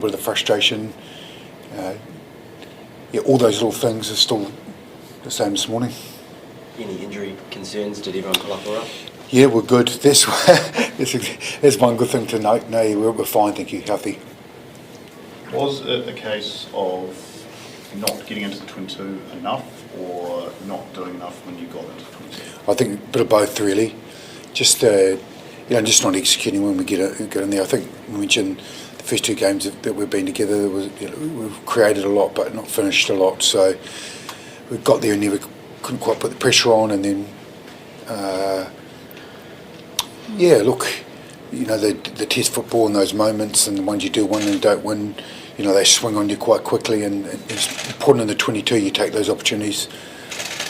bit of the frustration. All those little things are still the same this morning. Any injury concerns? Did everyone pull up all right? Yeah, we're good. That's one good thing to note. No, we're fine, thank you, healthy. Was it a case of not getting into the 22 enough, or not doing enough when you got into the 22? I think a bit of both, really. Just just not executing when we get in there. I think we mentioned the first two games that we've been together. We've created a lot, but not finished a lot. So we got there and never couldn't quite put the pressure on, and then. The test football in those moments, and the ones you do win and don't win, they swing on you quite quickly, and it's important in the 22 you take those opportunities.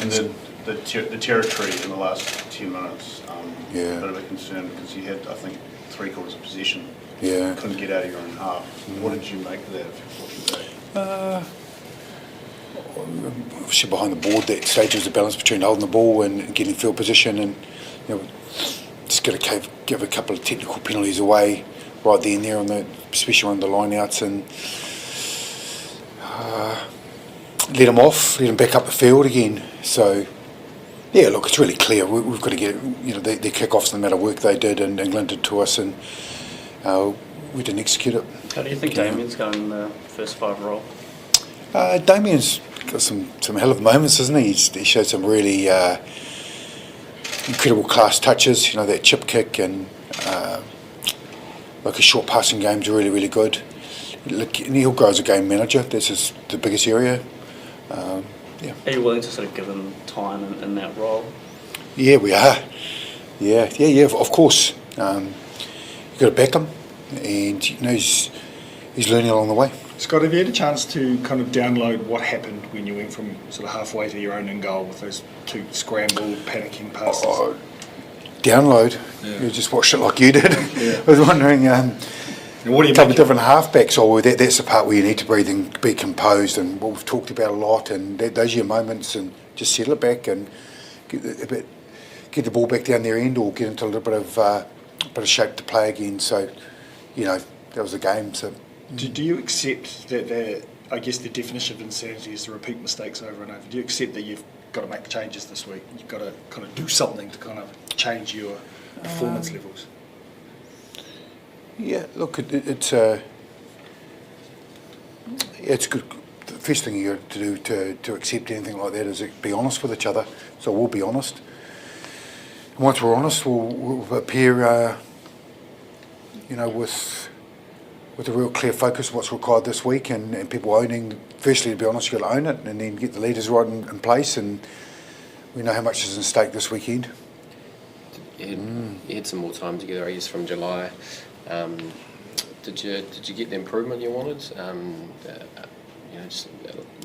And then the territory in the last 10 minutes, a bit of a concern because you had, I think, 3/4 of possession. Yeah. Couldn't get out of your own half. What did you make of that, if you're fortunate? Obviously behind the board, that stage was a balance between holding the ball and getting field position, and just got to give a couple of technical penalties away right then and there, especially on the line-outs, and let them back up the field again. So, it's really clear. We've got to get their kick-offs, no matter work they did and England did to us, and we didn't execute it. How do you think Damian's going in the first 5 role? Damian's got some hell of moments, hasn't he? He showed some really incredible class touches, that chip kick, and his short passing game's really, really good. He'll grow as a game manager. That's the biggest area. Are you willing to sort of give him time in that role? Yeah, we are. Yeah, of course. You've got to back him, and he's learning along the way. Scott, have you had a chance to kind of download what happened when you went from sort of halfway to your own end goal with those 2 scrambled, panicking passes? Download? Yeah. You just watched it like you did. Yeah. I was wondering, a couple of different halfbacks. That's the part where you need to breathe and be composed, and what we've talked about a lot, and those are your moments, and just settle it back and get the ball back down their end, or get into a little bit of shape to play again. So, that was the game. So. Do you accept that I guess the definition of insanity is to repeat mistakes over and over? Do you accept that you've got to make changes this week? You've got to kind of do something to kind of change your performance levels? Yeah, look, it's good. The first thing you got to do to accept anything like that is be honest with each other. So we'll be honest. And once we're honest, we'll appear, with a real clear focus of what's required this week, and people owning. Firstly, to be honest, you've got to own it, and then get the leaders right in place, and we know how much is at stake this weekend. You had some more time together, I guess, from July. Did you get the improvement you wanted?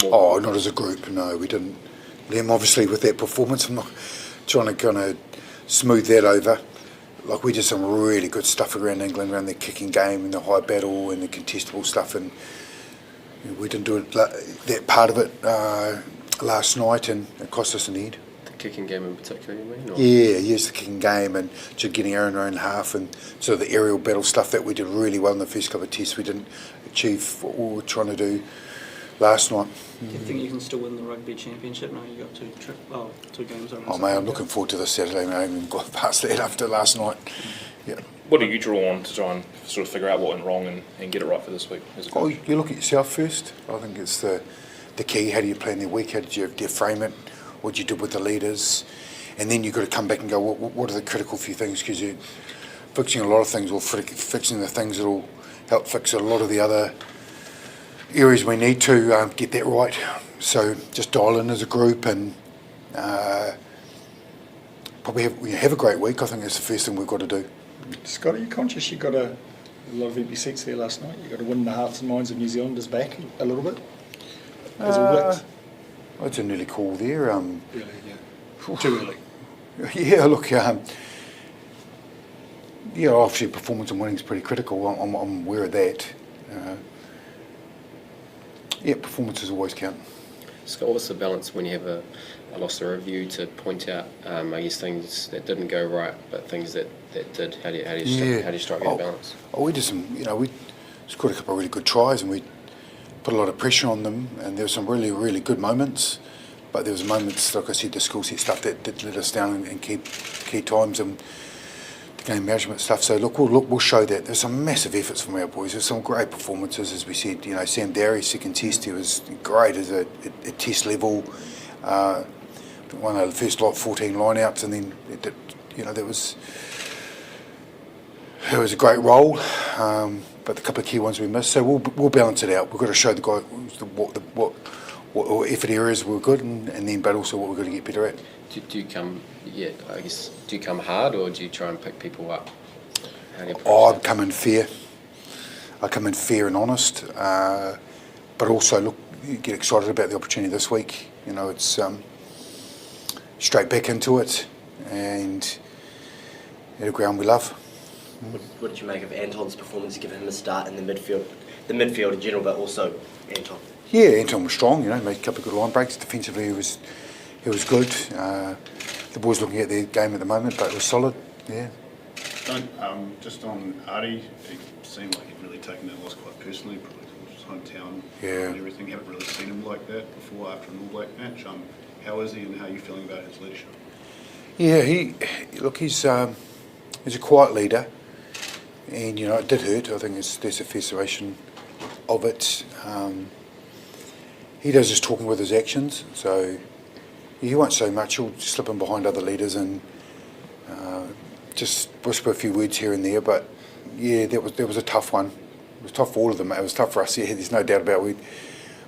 Not as a group, no, we didn't. Them, obviously, with that performance, I'm not trying to kind of smooth that over. Like, we did some really good stuff around England, around the kicking game and the high battle and the contestable stuff, and we didn't do that part of it last night, and it cost us an head. The kicking game in particular, you mean? Or? Yeah, it's the kicking game, and just getting our own half, and sort of the aerial battle stuff that we did really well in the first couple of tests. We didn't achieve what we were trying to do last night. Do you think you can still win the rugby championship now you got 2 games on? Oh, mate, I'm looking forward to this Saturday, mate. I haven't even got past that after last night. Yeah. What do you draw on to try and sort of figure out what went wrong and get it right for this week? You look at yourself first. I think it's the key. How do you plan the week? How did you frame it? What you did with the leaders? And then you've got to come back and go, what are the critical few things? Because you're fixing a lot of things, or fixing the things that will help fix a lot of the other areas we need to get that right. So just dial in as a group, and probably have a great week. I think that's the first thing we've got to do. Scott, are you conscious you got a lot of empty seats there last night? You got to win the hearts and minds of New Zealanders back a little bit? As All Blacks? It's an early call there. Really, yeah. Too early. Yeah, look, obviously performance and winning is pretty critical. I'm aware of that. Performances always count. Scott, what's the balance when you have a loss to review to point out, I guess, things that didn't go right, but things that did? How do you strike that balance? We did some, scored a couple of really good tries, and we put a lot of pressure on them, and there were some really, really good moments, but there was moments, like I said, the school set stuff that did let us down in key times, and the game management stuff. So we'll show that. There's some massive efforts from our boys. There's some great performances, as we said. Sam Darry's second test, he was great as a test level. One of the first 14 line-outs, and then it was a great role. But a couple of key ones we missed, so we'll balance it out. We've got to show the guy what effort areas were good, and then but also what we've got to get better at. Do you come hard, or do you try and pick people up? How do you I come in fair. I come in fair and honest, but also you get excited about the opportunity this week. It's straight back into it, and at a ground we love. What did you make of Anton's performance, giving him a start in the midfield in general, but also Anton? Yeah, Anton was strong. Made a couple of good line breaks. Defensively, he was good. The boys looking at their game at the moment, but it was solid. Yeah. Just on Artie, he seemed like he'd really taken that loss quite personally, probably towards his hometown and everything. Haven't really seen him like that before after an All Black match. How is he, and how are you feeling about his leadership? Yeah, he's a quiet leader, and it did hurt. I think there's a fair summation of it. He does his talking with his actions, so he won't say much. He'll slip in behind other leaders and just whisper a few words here and there. But yeah, that was a tough one. It was tough for all of them. It was tough for us. Yeah, there's no doubt about it.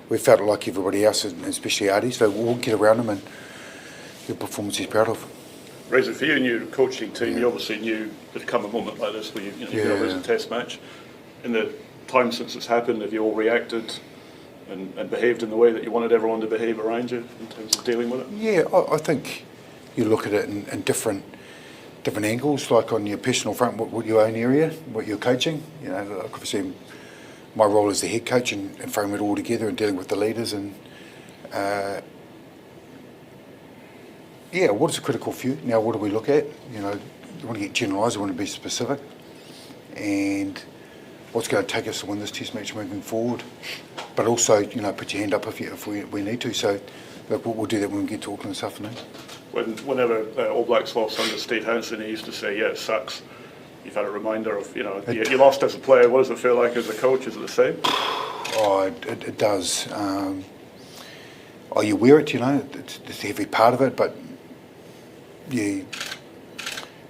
We felt like everybody else, and especially Artie. So we'll get around him, and the performance he's proud of. Razor, for you and your coaching team, you obviously knew there'd come a moment like this where you're going to lose a test match. In the time since it's happened, have you all reacted and behaved in the way that you wanted everyone to behave around you in terms of dealing with it? Yeah, I think you look at it in different angles, like on your personal front, what your own area, what you're coaching. Like obviously my role as the head coach and frame it all together and dealing with the leaders and what is a critical few? Now, what do we look at? You want to get generalised, you want to be specific, and what's going to take us to win this test match moving forward. But also, put your hand up if we need to. So, look, we'll do that when we get to Auckland this afternoon. Whenever All Blacks lost under Steve Hansen, he used to say, "Yeah, it sucks." You've had a reminder of, you lost as a player. What does it feel like as a coach? Is it the same? Oh, it does. You wear it, it's a heavy part of it, but you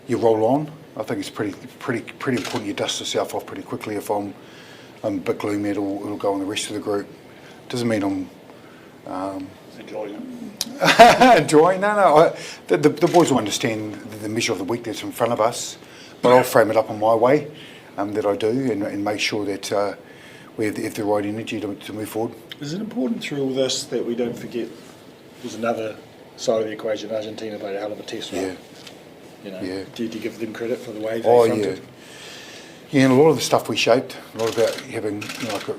roll on. I think it's pretty important you dust yourself off pretty quickly. If I'm a bit gloomy, it'll go on the rest of the group. Doesn't mean I'm enjoying it. enjoying. No. The boys will understand the measure of the week that's in front of us, but I'll frame it up in my way that I do and make sure that we have the right energy to move forward. Is it important through all this that we don't forget there's another side of the equation? Argentina played a hell of a test, right? Do you give them credit for the way they fronted? Yeah, and a lot of the stuff we shaped, a lot about having the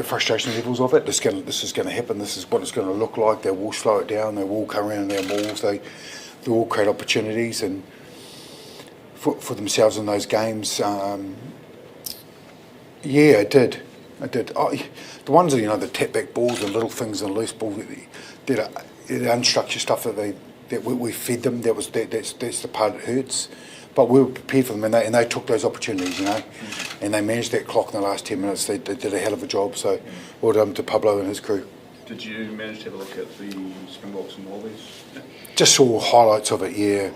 frustration levels of it. This is going to happen. This is what it's going to look like. They will slow it down. They will come around their malls. They will create opportunities and for themselves in those games. It did. The ones that the tap back balls, the little things, and loose balls, the unstructured stuff that we fed them. That's the part that hurts. But we were prepared for them, and they took those opportunities, and they managed that clock in the last 10 minutes. They did a hell of a job. So well done to Pablo and his crew. Did you manage to have a look at the Springboks and Wallabies? Just saw highlights of it. Yeah,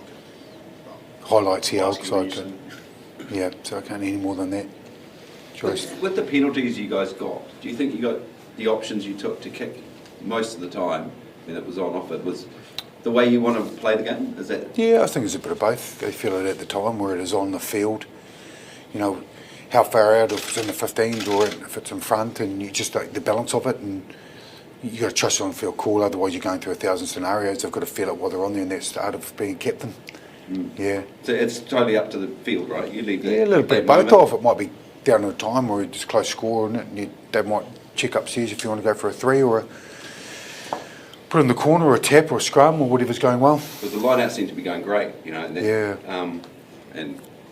highlights. Yeah, so I can't any more than that. With the penalties you guys got, do you think you got the options you took to kick most of the time when it was on offer? Was the way you want to play the game? Is that? Yeah, I think it's a bit of both. They feel it at the time where it is on the field. How far out, if it's in the 15s or if it's in front, and you just like the balance of it, and you got to trust them and feel cool. Otherwise, you're going through 1,000 scenarios. They've got to feel it while they're on there, and that's the art of being captain. Yeah. So it's totally up to the field, right? You leave a little bit of both off. It might be down to a time where it's close score on it, and they might check upstairs if you want to go for a 3 or put it in the corner or a tap or a scrum or whatever's going well. Because the line-out seemed to be going great, and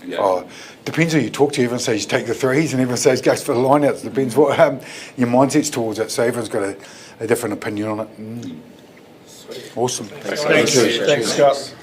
Yeah. Oh, depends who you talk to. Everyone says take the threes, and everyone says goes for the lineouts. Depends what your mindset's towards it. So everyone's got a different opinion on it. Awesome. Thanks, Scott.